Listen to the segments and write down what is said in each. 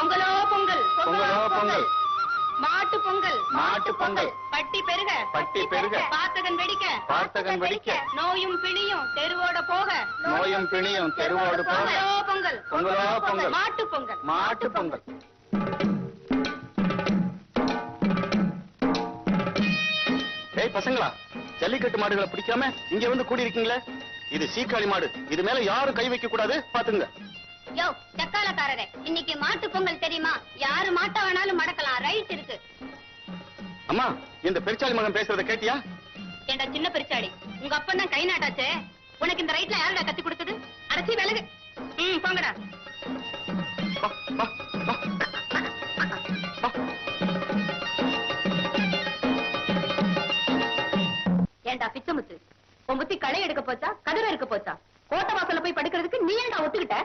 பொங்கலோ பொங்கல், பொங்கலோ பொங்கல். மாட்டு பொங்கல், மாட்டு பொங்கல். பட்டி பெருக, பட்டி பெருக. பார்த்தகன் வெடிக்க, பார்த்தகன் வெடிக்க. நோயும் பிணியும் தெருவோட போக, நோயும் பிணியும் தெருவோடு போக. பொங்கலோ பொங்கல், பொங்கலோ பொங்கல். மாட்டு பொங்கல், மாட்டு பொங்கல். ஏய் பசங்களா, ஜல்லிக்கட்டு மாடுகளை பிடிக்காம இங்க வந்து கூடி இருக்கீங்களே, இது சீக்காளி மாடு. இது மேல யாரும் கை வைக்க கூடாது, பாத்துங்க. யோ சக்காலக்காரரே, இன்னைக்கு மாட்டு பொங்கல் தெரியுமா? யாரு மாட்ட வேணாலும் மடக்கலாம், ரைட் இருக்கு. அம்மா, இந்த பெருச்சாளி மகன் பேசுறத கேட்டியா? ஏண்டா சின்ன பெருச்சாளி, உங்க அப்பன் தான் கை நாட்டாச்சே, உனக்கு இந்த ரைட்ல யாருடா கத்தி கொடுத்தது? அடைச்சி விலகு. போங்கடா. வா, வா, வா. வா. ஏண்டா பிச்சமுத்து, உன் புத்தி களை எடுக்க போச்சா, கதிர இருக்க போச்சா? கோட்டை வாசல்ல போய் படுக்கிறதுக்கு நீ ஏண்டா ஒத்துக்கிட்ட?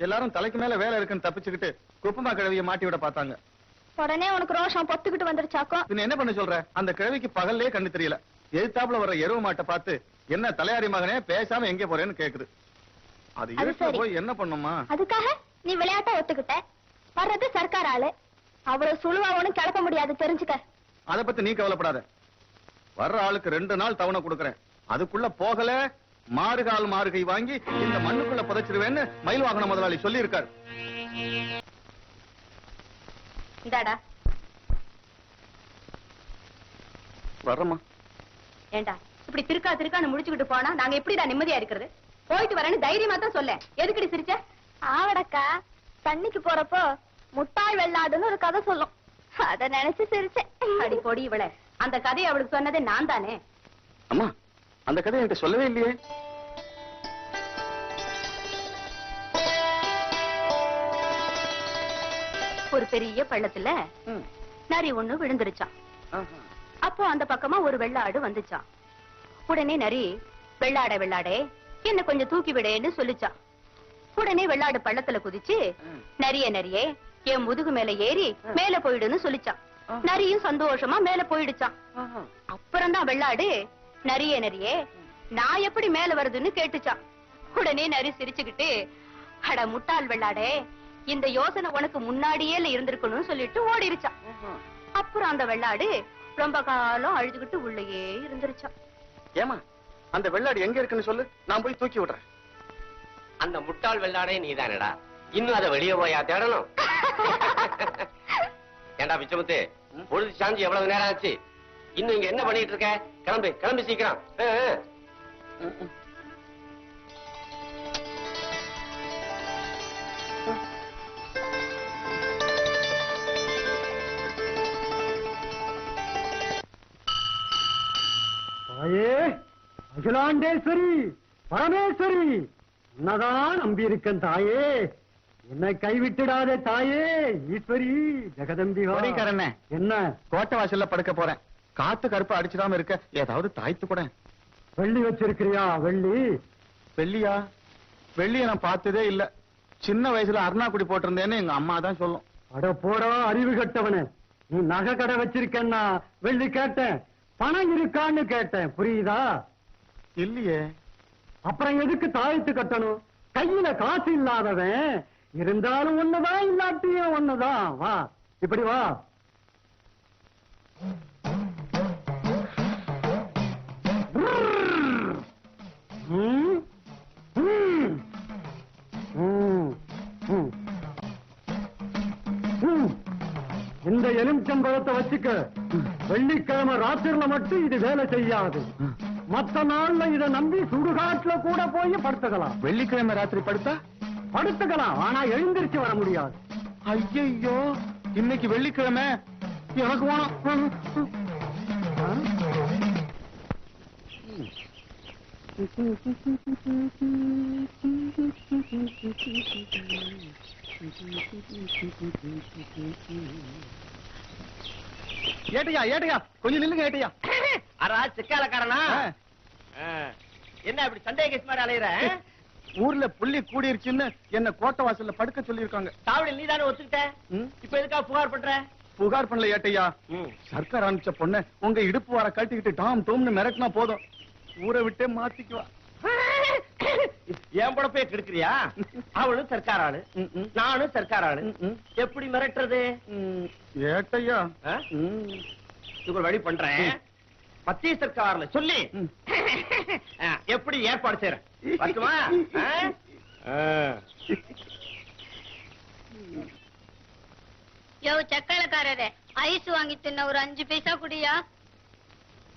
எல்லாரும் தலைக்கு மேல வேலை இருக்குன்னு தப்பிச்சுக்கிட்டு குப்பமா கிழவிய மாட்டி விட பார்த்தாங்க. உடனே உனக்கு ரோஷம் பொத்துக்கிட்டு வந்துருச்சாக்கோ. பின்ன என்ன பண்ண சொல்ற? அந்த கிழவிக்கு பகல்லே கண்ணு தெரியல. எதிர்த்தாப்புல வர்ற எருவு மாட்டை பார்த்து, என்ன தலையாரி மகனே பேசாம எங்க போறேன்னு கேக்குது. அது இருக்க போய் என்ன பண்ணுமா? அதுக்காக நீ விளையாட்ட ஒத்துக்கிட்ட. வர்றது சர்க்கார் ஆளு, அவ்வளவு சுழுவா ஒண்ணும் கிளப்ப முடியாது, தெரிஞ்சுக்க. அத பத்தி நீ கவலைப்படாத. வர்ற ஆளுக்கு 2 நாள் தவணை கொடுக்கறேன். அதுக்குள்ள போகல, மாறுகால் மாறுகை வாங்கி இந்த மண்ணுக்குள்ள புதைச்சிருவேன்னு மயில் வாகன முதலாளி சொல்லி இருக்காரு. இந்தாடா. வர்றமா. ஏண்டா இப்படி திருக்கான்னு முடிச்சுக்கிட்டு போனா நாங்க எப்படிடா நிம்மதியா இருக்கிறது? போயிட்டு வரேன்னு தைரியமா தான் சொல்ல. எதுக்கடி சிரிச்ச? ஆவடக்கா, தண்ணிக்கு போறப்போ முட்டாள் வெள்ளாடுன்னு ஒரு கதை சொல்லும், அத நினைச்சு சிரிச்சேன். அடி பொடி இவள, அந்த கதையை அவளுக்கு சொன்னதே நான் தானே. அம்மா, அந்த கதை என்கிட்ட சொல்லவே இல்லையே. ஒரு பெரிய பள்ளத்துல நரி ஒண்ணு விழுந்துருச்சான். அப்போ அந்த பக்கமா ஒரு வெள்ளாடு வந்துச்சான். உடனே நரி, வெள்ளாடே என்ன கொஞ்சம் தூக்கி விடேன்னு சொல்லிச்சான். உடனே வெள்ளாடு பள்ளத்துல குதிச்சு, நரியே என் முதுகு மேல ஏறி மேல போயிடுன்னு சொல்லிச்சான். நரியும் சந்தோஷமா மேல போயிடுச்சான். அப்புறம் தான் வெள்ளாடு, நரியே நான் எப்படி மேல வருதுன்னு கேட்டுச்சான். உடனே நரி சிரிச்சுக்கிட்டு, அட முட்டாள் வெள்ளாடே, இந்த யோசனை உனக்கு முன்னாடியே இருந்திருக்கணும்னு சொல்லிட்டு ஓடிருச்சான். அப்புறம் அந்த வெள்ளாடு ரொம்ப காலம் அழுதுகிட்டு உள்ளேயே இருந்துருச்சான். ஏமா, அந்த வெள்ளாடு எங்க இருக்குன்னு சொல்லு, நான் போய் தூக்கி விடுறேன். அந்த முட்டாள் வெள்ளாடே நீதானடா, இன்னும் அதை வெளியே போயா தேடணும்? ஏண்டா பிச்சமுத்து, பொழுது சாஞ்சி எவ்வளவு நேரம் ஆச்சு, இன்னும் இங்க என்ன பண்ணிட்டு இருக்க? கிளம்பி சீக்கிரம். தாயே அகிலாண்டேஸ்வரி பரமேஸ்வரி, என்னதான் நம்பி இருக்கேன் தாயே, என்னை கைவிட்டுடாதே தாயே ஈஸ்வரி ஜெகதம்பிகா. என்ன கோட்டை வாசல்ல படுக்க போறேன், காத்து கருப்பு அடிச்சிடாம இருக்க ஏதாவது தாய்த்து கூட. வெள்ளி வச்சிருக்கிறியா? வெள்ளியா? வெள்ளிய நான் பார்த்ததே இல்ல. சின்ன வயசுல அருணாக்குடி போட்டிருந்தேன்னு எங்க அம்மா தான் சொல்லும். அட போடா அறிவு கட்டவனே, நீ நகை கடை வச்சிருக்கேன்னா வெள்ளி கேட்டேன், பணம் இருக்கான்னு கேட்டேன், புரியுதா? இல்லையே. அப்புறம் எதுக்கு தாயத்து கட்டணும்? கையில காசு இல்லாதவன் இருந்தாலும் ஒண்ணுதான், இல்லாட்டியும் ஒண்ணுதான். வா, இப்படி வா. இந்த எலுமிச்சம்பழத்தை வச்சுக்க, வெள்ளிக்கிழமை ராத்திரில மட்டும் இது வேலை செய்யாது, மத்த நாள்ல இத நம்பி சுடுகாட்டுல கூட போய் படுத்துக்கலாம். வெள்ளிக்கிழமை ராத்திரி படுத்துக்கலாம், ஆனா எழுந்திருச்சு வர முடியாது. ஐயோ, இன்னைக்கு வெள்ளிக்கிழமை, எனக்கு வேணும். ஏட்டையா கொஞ்சம் நில்லுங்க ஏட்டையா. அரா சிக்காலக்காரனா, என்ன அப்படி சந்தேக கேஸ் மாதிரி அலையிற? ஊர்ல புள்ளி கூடிருச்சுன்னு என்ன கோட்டை வாசல்ல படுக்க சொல்லிருக்காங்க. தாவடியில் நீ தானே ஒத்துக்கிட்ட, இப்ப எதுக்கா புகார் பண்ற? புகார் பண்ணல ஏட்டையா, சர்க்கார் அனுப்பிச்ச பொண்ண உங்க இடுப்பு வர கட்டிக்கிட்டு டாம் டோம்னு மிரட்டினா போதும், ஊரை விட்டே மாத்திக்குவா. என் படப்பே கெடுக்கிறியா? அவளும் சர்க்கார் ஆளு, நானும் சர்க்கார் ஆளு. எப்படி மிரட்டுறது? ஏட்டையா இது வழி பண்றேன். மத்திய சர்க்கார்ல சொல்லி எப்படி ஏற்பாடு செய்யறேன். பார்த்துமா? யோ சக்கரக்காரரே, ஐஸ் வாங்கி தின்ன ஒரு 5 பைசா குடியா.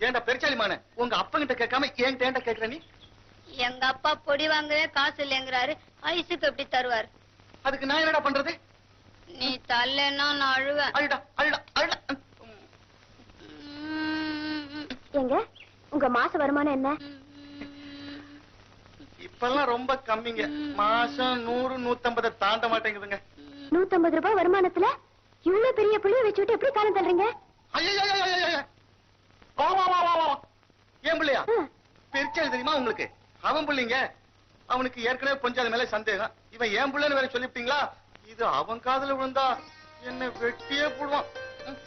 ஏண்டா பெருச்சாலிமான, உங்க அப்பங்கிட்ட கேட்காம ஏன் தேண்ட கேக்குற நீ? எங்க அப்பா பொடி வாங்கவே காசு இல்லைங்கிறாரு, ஐஸுக்கு எப்படி தருவார்? அதுக்கு நான் என்னடா பண்றது? நீ தள்ளேன்னா நான் அழுவேன். அழுடா அழுடா அழுடா. எங்க உங்க மாச வருமானம் என்ன? இப்பெல்லாம் ரொம்ப கம்மிங்க. மாசம் 100 150 தாண்ட மாட்டேங்குதுங்க. 150 ரூபாய் வருமானத்துல இவ்வளவு பெரிய புள்ளிய வச்சுட்டு எப்படி காலம் தள்ளுறீங்க? ஏன் பிள்ளையா? பெருச்சாலி தெரியுமா உங்களுக்கு? அவன் பிள்ளைங்க. அவனுக்கு ஏற்கனவே கொஞ்சம் அது மேல சந்தேகம். இவன் ஏன் பிள்ளைன்னு வேற சொல்லிவிட்டீங்களா? இது அவன் காதுல விழுந்தா என்ன வெட்டியே போடுவான்.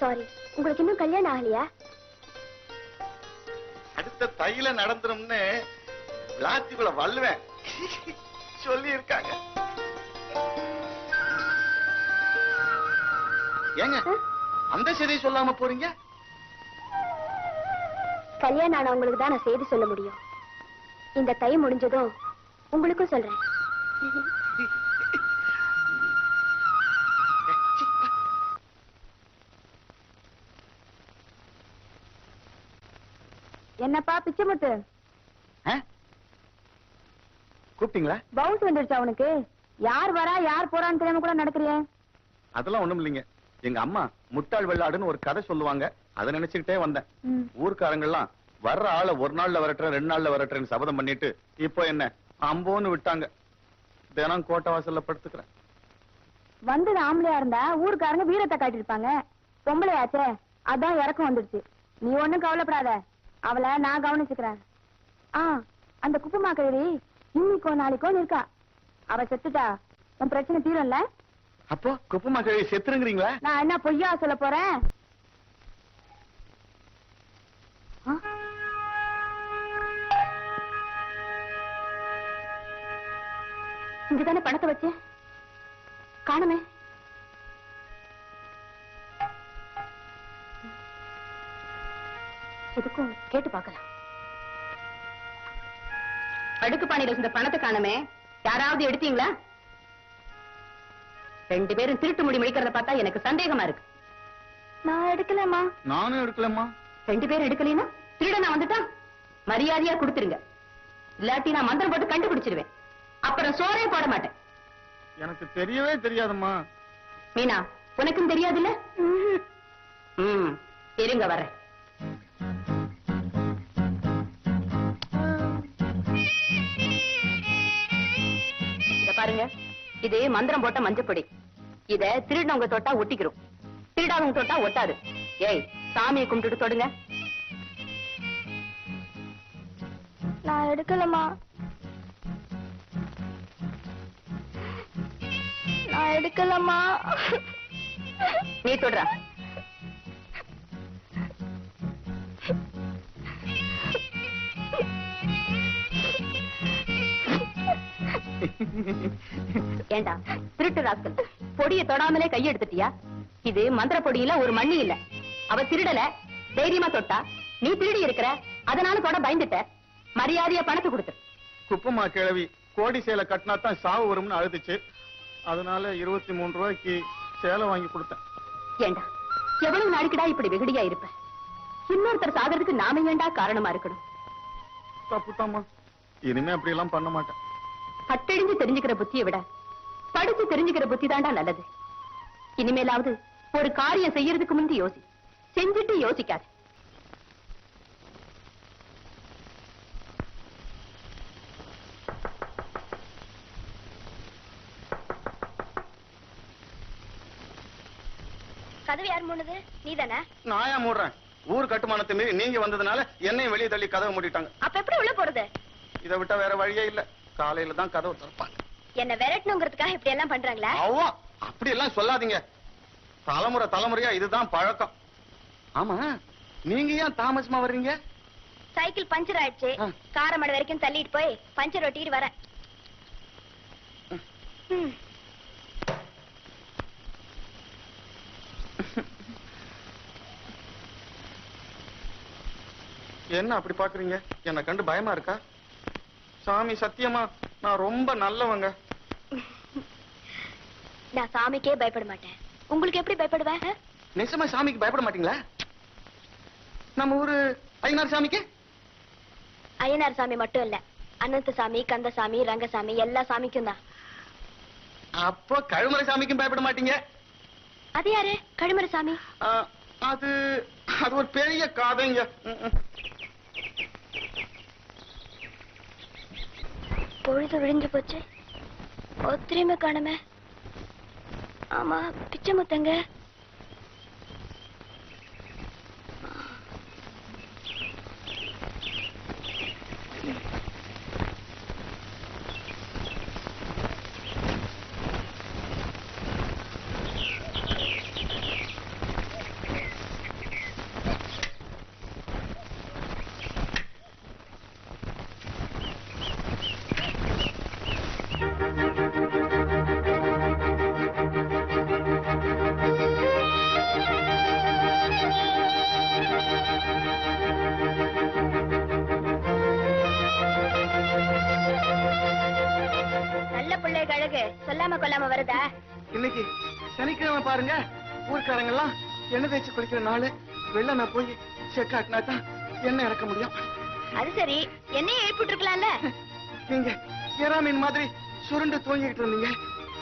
சாரி, உங்களுக்கு இன்னும் கல்யாணம் ஆகலையா? அடுத்த தையில நடந்துரும்னு விளாத்திக்குள்ள வல்லுவேன் சொல்லி இருக்காங்க. ஏங்க அந்த செய்தியை சொல்லாம போறீங்க? கல்யாணம் ஆனவங்களுக்கு தான் நான் செய்தி சொல்ல முடியும். இந்த தை முடிஞ்சதும் உங்களுக்கும் சொல்றேன். என்னப்பா பிச்சைமுத்து, கூப்பிட்டீங்களா? பவுன்ஸ் வந்துருச்சு அவனுக்கு. யார் வரா யார் போறான்னு தெரியாம கூட நடக்கிறியே. அதெல்லாம் ஒண்ணும் இல்லைங்க. எங்க அம்மா முட்டாள் வெள்ளாடுன்னு ஒரு கதை சொல்லுவாங்க. அதை நினைச்சுக்கிட்டே வந்தேன். ஊர்க்காரங்கெல்லாம் வர்ற ஆளை ஒரு நாள்ல வரட்டுறேன் 2 நாள்ல வரட்டுறேன்னு சபதம் பண்ணிட்டு இப்போ என்ன அம்போன்னு விட்டாங்க. தினம் கோட்டை வாசல்ல படுத்துக்கிறேன். வந்தது ஆம்பளையா இருந்தா ஊருக்காரங்க வீரத்தை காட்டிருப்பாங்க. பொம்பளையாச்சே, அதான் இறக்கம் வந்துடுச்சு. நீ ஒண்ணும் கவலைப்படாத, அவளை நான் கவனிச்சுக்கிறேன். அந்த குப்பமா கழுவி இன்னைக்கோ நாளைக்கோ இருக்கா. அவ செத்துட்டா உன் பிரச்சனை தீரும்ல? அப்போ குப்பமா கழுவி செத்துருங்கிறீங்களா? நான் என்ன பொய்யா சொல்ல போறேன்? இங்கதானே பணத்தை வச்சு காணுமே. எதுக்கும் கேட்டு பார்க்கலாம். அடுக்கு பானையில இருந்த பணத்தை காணுமே, யாராவது எடுத்தீங்களா? 2 பேரும் திருட்டு முடி முடிக்கிறத பார்த்தா எனக்கு சந்தேகமா இருக்கு. நான் எடுக்கலம்மா. நானும் எடுக்கலம்மா. 2 பேரும் எடுக்கலைன்னா திருடனா வந்துட்டா மரியாதையா கொடுத்துருங்க. இல்லாட்டி நான் மந்திரம் போட்டு கண்டுபிடிச்சிருவேன். அப்புறம் சோறே போட மாட்டேன். எனக்கு தெரியவே தெரியாதும்மா. மீனா, உனக்கும் தெரியாதுல்ல? இருங்க வரேன். இத பாருங்க, இது மந்திரம் போட்ட மஞ்சப்பொடி. இத திருடவங்க தொட்டா ஒட்டிக்கிறோம், திருடாதவங்க தொட்டா ஒட்டாது. ஏய், சாமியை கும்பிட்டுட்டு தொடுங்க. நான் எடுக்கலமா. நான் எடுக்கலமா. நீ தொடுற. ஏண்டா திருட்டு ராஸ்கல், பொடியை தொடாமலே கையெடுத்துட்டியா? இது மந்திர பொடியில ஒரு மண்ணி இல்ல. அவ திருடல, தைரியமா தொட்டா. நீ திருடி இருக்கிற, அதனால தொட பயந்துட்ட. மரியாதையா பணத்தை கொடுத்து. குப்பமா கிழவி கோடி சேலை கட்டினா தான் சாவு வரும்னு அழுதுச்சு. அதனால 23 ரூபாய்க்கு சேலை வாங்கி கொடுத்தேன். ஏண்டா எவ்வளவு நாளைக்குடா இப்படி வெகுடியா இருப்ப? இன்னொருத்தர் சாகிறதுக்கு நாம ஏண்டா காரணமா இருக்கணும்? தப்புதாம்மா, இனிமே அப்படி எல்லாம் பண்ண மாட்டேன். பட்டெழிஞ்சு தெரிஞ்சுக்கிற புத்தியை விட படிச்சு தெரிஞ்சுக்கிற புத்தி தாண்டா நல்லது. இனிமேலாவது ஒரு காரியம் செய்யறதுக்கு முந்தி யோசி, செஞ்சுட்டு யோசிக்காது. கதவு யார் மூடுது? நீதானே? நான் ஏன் மூடுறேன்? ஊர் கட்டுமானத்தை மீறி நீங்க வந்ததுனால என்னையும் வெளியே தள்ளி கதவை மூடிட்டாங்க. அப்ப எப்படி உள்ள போறது? இதை விட்டா வேற வழியே இல்ல. காலையில தான் கதவு திறப்பாங்க. என்ன விரட்டணுங்கிறதுக்காக இப்படி எல்லாம் பண்றாங்களா? அவ்வா, அப்படி எல்லாம் சொல்லாதீங்க. தலைமுறை தலைமுறையா இதுதான் பழக்கம். ஆமா, நீங்க ஏன் தாமசமா வர்றீங்க? சைக்கிள் பஞ்சர் ஆயிடுச்சு. காரமடை வரைக்கும் தள்ளிட்டு போய் பஞ்சர் ஒட்டிட்டு வரேன். என்ன அப்படி பாக்குறீங்க? என்ன கண்டு பயமா இருக்கா? சாமி சத்தியமா நான் ரொம்ப நல்லவங்க. நான் சாமிக்கே பயப்பட மாட்டேன், உங்களுக்கு எப்படி பயப்படுவேன்? நிஜமா சாமிக்கு பயப்பட மாட்டீங்களா? நம்ம ஊரு ஐயனார் சாமிக்கு? ஐயனார் சாமி மட்டும் இல்ல, அனந்த சாமி, கந்தசாமி, ரங்கசாமி எல்லா சாமிக்கும் தான். அப்போ கழுமறை சாமிக்கும் பயப்பட மாட்டீங்க? அது யாரு கழுமறை சாமி? அது அது ஒரு பெரிய காதைங்க. பொழுது விழிஞ்சு போச்சு, ஒத்திரையுமே காணுமே. ஆமா, பிச்சை முத்தங்க. சொல்லாம கொல்லாம வருதா? இன்னைக்கு சனிக்கிழமை பாருங்க, ஊர்க்காரங்க எல்லாம் எண்ணெய் தேய்ச்சி குளிக்கிற நாள். வெள்ள நான் போய் செக் ஆட்டினா தான் எண்ணெய் இறக்க முடியும். அது சரி, எண்ணெயை எழுப்பிட்டு இருக்கலாம்ல. நீங்க எறா மீன் மாதிரி சுருண்டு தூங்கிட்டு இருந்தீங்க,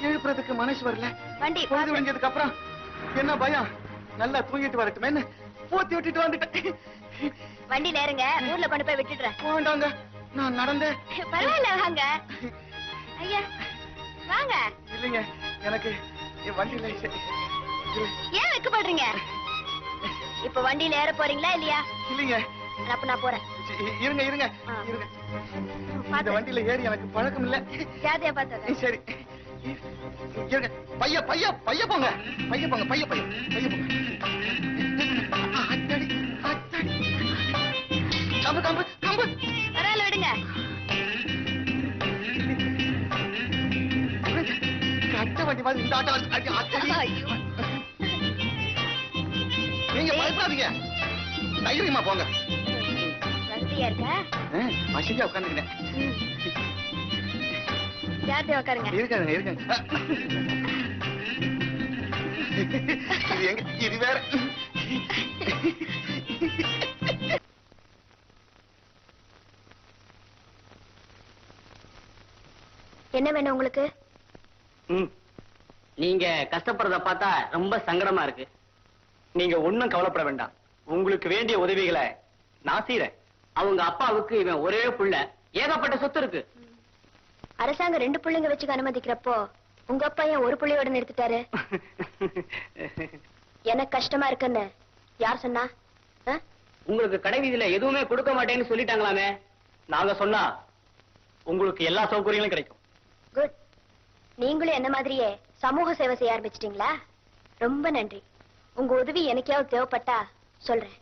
எழுப்புறதுக்கு மனசு வரல. வண்டி பொழுது விடிஞ்சதுக்கு அப்புறம் என்ன பயம், நல்லா தூங்கிட்டு வரட்டுமேன்னு போத்தி விட்டுட்டு வந்துட்டேன். வண்டியில ஏறுங்க, ஊர்ல கொண்டு போய் விட்டுடுறேன். வேண்டாங்க, நான் நடந்தேன். பரவாயில்ல வாங்க. ஐயா வாங்க. இல்லைங்க, எனக்கு வண்டியில ஏன் வெக்கப்படுறீங்க? இப்ப வண்டியில ஏற போறீங்களா இல்லையா? இல்லைங்க. அப்ப நான் போறேன். இருங்க இருங்க இருங்க, இந்த வண்டியில ஏறி எனக்கு பழக்கம் இல்ல. ஜாதியா பார்த்தா சரி இருங்க. பைய பைய பைய போங்க, பைய போங்க, பைய பைய பைய போங்க. அத்தடி அத்தடி, கம்பு கம்பு கம்பு. பரவாயில்ல விடுங்க. கட்ட வண்டி மாதிரி இந்த ஆட்டம் அத்தடி. நீங்க பயப்படாதீங்க, தைரியமா போங்க. வசதியா இருக்கா? வசதியா உட்காந்துக்கிறேன். ஜாதியா உட்காருங்க. இருக்காங்க இருக்காங்க. இது எங்க, இது வேற. என்ன வேணும் உங்களுக்கு? நீங்க கஷ்டப்படுறத பார்த்தா ரொம்ப சங்கடமா இருக்கு. நீங்க ஒண்ணும் கவலைப்பட வேண்டாம், உங்களுக்கு வேண்டிய உதவிகளை நான் செய்யறேன். அவங்க அப்பாவுக்கு இவன் ஒரே புள்ள, ஏகப்பட்ட சொத்து இருக்கு. அரசாங்கம் 2 பிள்ளைங்க வச்சுக்க அனுமதிக்கிறப்போ உங்க அப்பா ஏன் ஒரு பிள்ளையோட நிறுத்திட்டாரு? எனக்கு கஷ்டமா இருக்குன்னு யார் சொன்னா? உங்களுக்கு கடை வீதியில எதுவுமே கொடுக்க மாட்டேன்னு சொல்லிட்டாங்களாமே. நாங்க சொன்னா உங்களுக்கு எல்லா சௌகரியங்களும் கிடைக்கும். குட். நீங்களும் என்ன மாதிரியே சமூக சேவை செய்ய ஆரம்பிச்சிட்டீங்களா? ரொம்ப நன்றி. உங்க உதவி எனக்காவது தேவைப்பட்டா சொல்றேன்.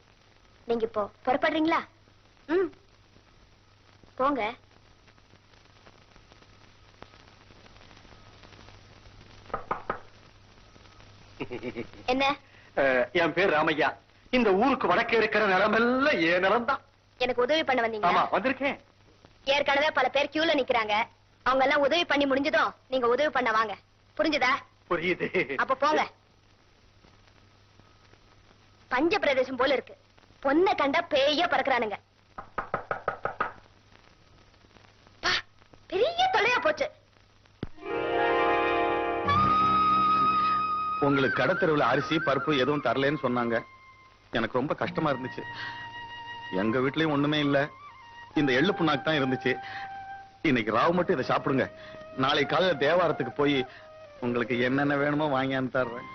நீங்க இப்போ புறப்படுறீங்களா? போங்க. என்ன? என் பேர் ராமையா. இந்த ஊருக்கு வடக்கே இருக்கிற நிலமெல்லாம் ஏன் நிலம் தான். எனக்கு உதவி பண்ண வந்தீங்க? ஆமா, வந்திருக்கேன். ஏற்கனவே பல பேர் கியூல நிக்கிறாங்க. அவங்க எல்லாம் உதவி பண்ணி முடிஞ்சதும் நீங்க உதவி பண்ண வாங்க. புரிஞ்சுதா? புரியுது. அப்ப போங்க. பஞ்ச பிரதேசம் போல இருக்கு, பொண்ணை கண்டா பேய பறக்குறானுங்க. பெரிய தொலையா போச்சு. உங்களுக்கு கடத்தெருவுல அரிசி பருப்பு எதுவும் தரலன்னு சொன்னாங்க. எனக்கு ரொம்ப கஷ்டமா இருந்துச்சு. எங்க வீட்லயும் ஒண்ணுமே இல்ல, இந்த எள்ளு புண்ணாக்கு தான் இருந்துச்சு. இன்னைக்கு ராவு மட்டும் இதை சாப்பிடுங்க. நாளை காலையில தேவாரத்துக்கு போய் உங்களுக்கு என்னென்ன வேணுமோ வாங்கியாந்து தர்றேன்.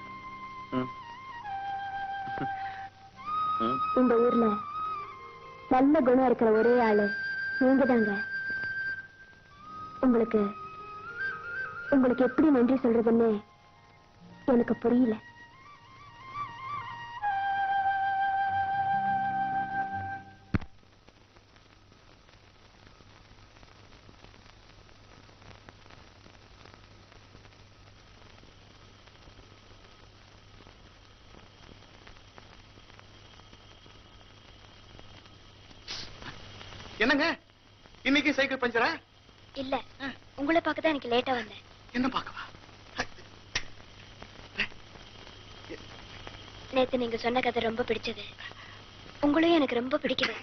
இந்த ஊர்ல நல்ல குணம் இருக்கிற ஒரே ஆளு நீங்க தாங்க. உங்களுக்கு உங்களுக்கு எப்படி நன்றி சொல்றதுன்னு எனக்கு புரியல. என்னங்க இன்னைக்கு சைக்கிள் பஞ்சரா? இல்ல, உங்களை பார்க்க தான் எனக்கு லேட்டா வந்தேன். என்ன பாக்கவா? நேத்து நீங்க சொன்ன கதை ரொம்ப பிடிச்சது. உங்களையும் எனக்கு ரொம்ப பிடிக்குது.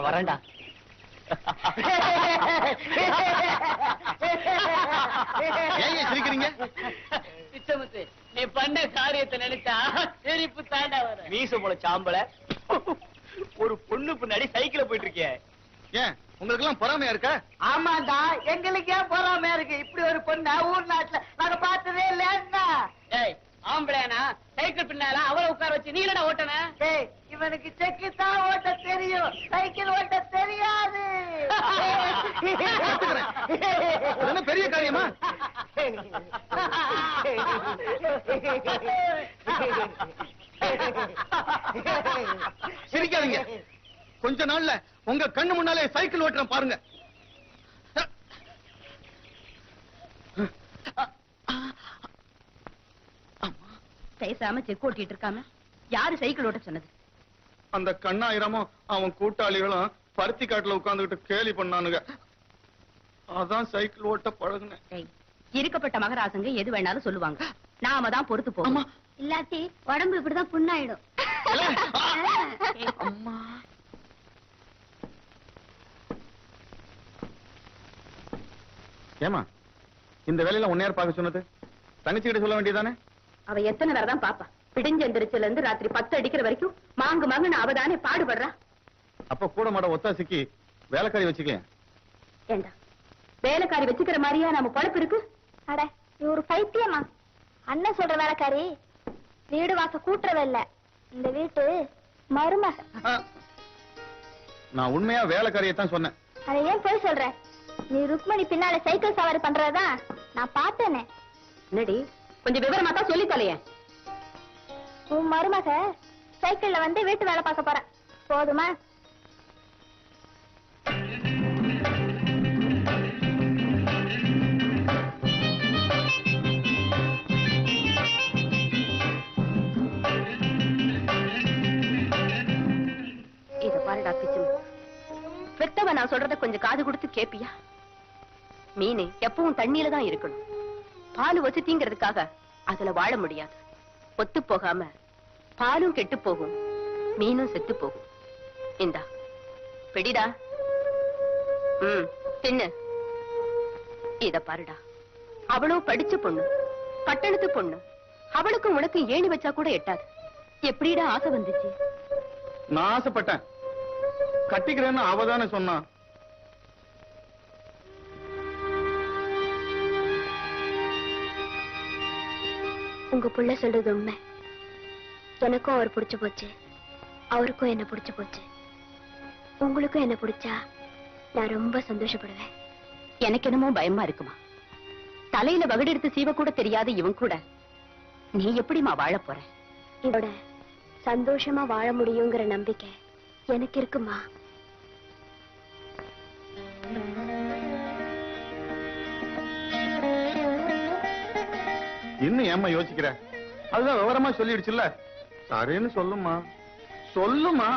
வரேன்டா. ஏங்க சிரிக்கிறீங்க? பிச்சமுத்து, நீ பண்ண காரியத்தை நினைச்சா சிரிப்பு தாண்டா வர. மீச போல சாம்பல ஒரு பொண்ணு பின்னாடி சைக்கிள்ல போயிட்டு இருக்கிய. ஏன் உங்களுக்கு எல்லாம் பொறாமையா இருக்கா? ஆமாண்டா, எங்களுக்கு ஏன் பொறாமையா இருக்கு? இப்படி ஒரு பொண்ணு ஊர் நாட்டுல நாங்க பார்த்ததே இல்லையா? ஏய், ஆம்பளையானா சைக்கிள் பின்னால அவளை உட்கார வச்சு நீ இல்லடா ஓட்டன. டேய், இவனுக்கு செக்கு தான் ஓட்ட தெரியும், சைக்கிள் ஓட்ட தெரியாது. அது என்ன பெரிய காரியமா? சிரிக்காதீங்க. கொஞ்ச நாள்ல உங்க கண்ணு முன்னாலே சைக்கிள் ஓட்டுறேன் பாருங்க. பேசாம செக் ஓட்டிட்டு இருக்காம யாரு சைக்கிள் ஓட்ட சொன்னது? அந்த கண்ணாயிரமும் அவன் கூட்டாளிகளும் பருத்தி காட்டுல உட்கார்ந்துகிட்டு கேலி பண்ணானுங்க. அதான் சைக்கிள் ஓட்ட பழகுனேன். ஏய், இருக்கப்பட்ட மகராசங்க எது வேணாலும் சொல்லுவாங்க. நாம தான் பொறுத்து போகணும். இல்லாட்டி உடம்பு இப்படிதான் புண்ணாயிடும். அம்மா ஏமா இந்த வேலையில உன்னையார் பார்க்க சொன்னது? தங்கச்சி கிட்ட சொல்ல வேண்டியதானே? அவ எத்தனை வேற தான் பாப்பா. பிடிஞ்ச எந்திரிச்சல இருந்து ராத்திரி 10 அடிக்கிற வரைக்கும் மாங்கு மாங்குன்னு அவதானே பாடுபடுறா. அப்ப கூட மாட ஒத்தாசிக்கு வேலைக்காரி வச்சுக்கேன். ஏண்டா வேலைக்காரி வச்சுக்கிற மாதிரியா நம்ம பொழப்பு இருக்கு? அட, நீ ஒரு பைத்தியமா? அண்ணன் சொல்ற வேலைக்காரி வீடு வாச கூட்டுறவ இல்ல, இந்த வீட்டு மருமக. நான் உண்மையா வேலைக்காரியத்தான் சொன்னேன். அத ஏன் போய் சொல்ற? நீ ருக்மணி பின்னால சைக்கிள் சவாரி பண்றதா நான் பார்த்தேனே. என்னடி கொஞ்சம் விவரமா தான் சொல்லி தொலையேன். உன் மருமக சைக்கிள்ல வந்து வீட்டு வேலை பார்க்க போற, போதுமா? இத பாருடா பிச்சு, பெத்தவ நான் சொல்றத கொஞ்சம் காது கொடுத்து கேப்பியா? மீன் எப்பவும் தண்ணியில தான் இருக்கணும். பால் வசதிங்கிறதுக்காக அதுல வாழ முடியாது. ஒத்து போகாம பாலும் கெட்டு போகும், மீனும் செத்து போகும். இந்தா பிடிடா. தின்னு. இத பாருடா, அவளும் படிச்ச பொண்ணு, பட்டணத்து பொண்ணு. அவளுக்கும் உனக்கு ஏணி வச்சா கூட எட்டாது. எப்படிடா ஆசை வந்துச்சு? நான் ஆசைப்பட்டேன். கட்டிக்கிறேன்னு அவதானே சொன்னா. உங்க புள்ள சொல்றது உண்மை. எனக்கும் அவர் பிடிச்சு போச்சு, அவருக்கும் என்ன பிடிச்சு போச்சு. உங்களுக்கும் என்ன பிடிச்சா நான் ரொம்ப சந்தோஷப்படுவேன். எனக்கு என்னமோ பயமா இருக்குமா. தலையில வகடு எடுத்து சீவ கூட தெரியாது இவன் கூட நீ எப்படிமா வாழ போற? இதோட சந்தோஷமா வாழ முடியுங்கிற நம்பிக்கை எனக்கு இருக்குமா. இன்னும் ஏம்மா யோசிக்கிற? அதுதான் விவரமா சொல்லிடுச்சுல்ல. சரின்னு சொல்லுமா, சொல்லுமா.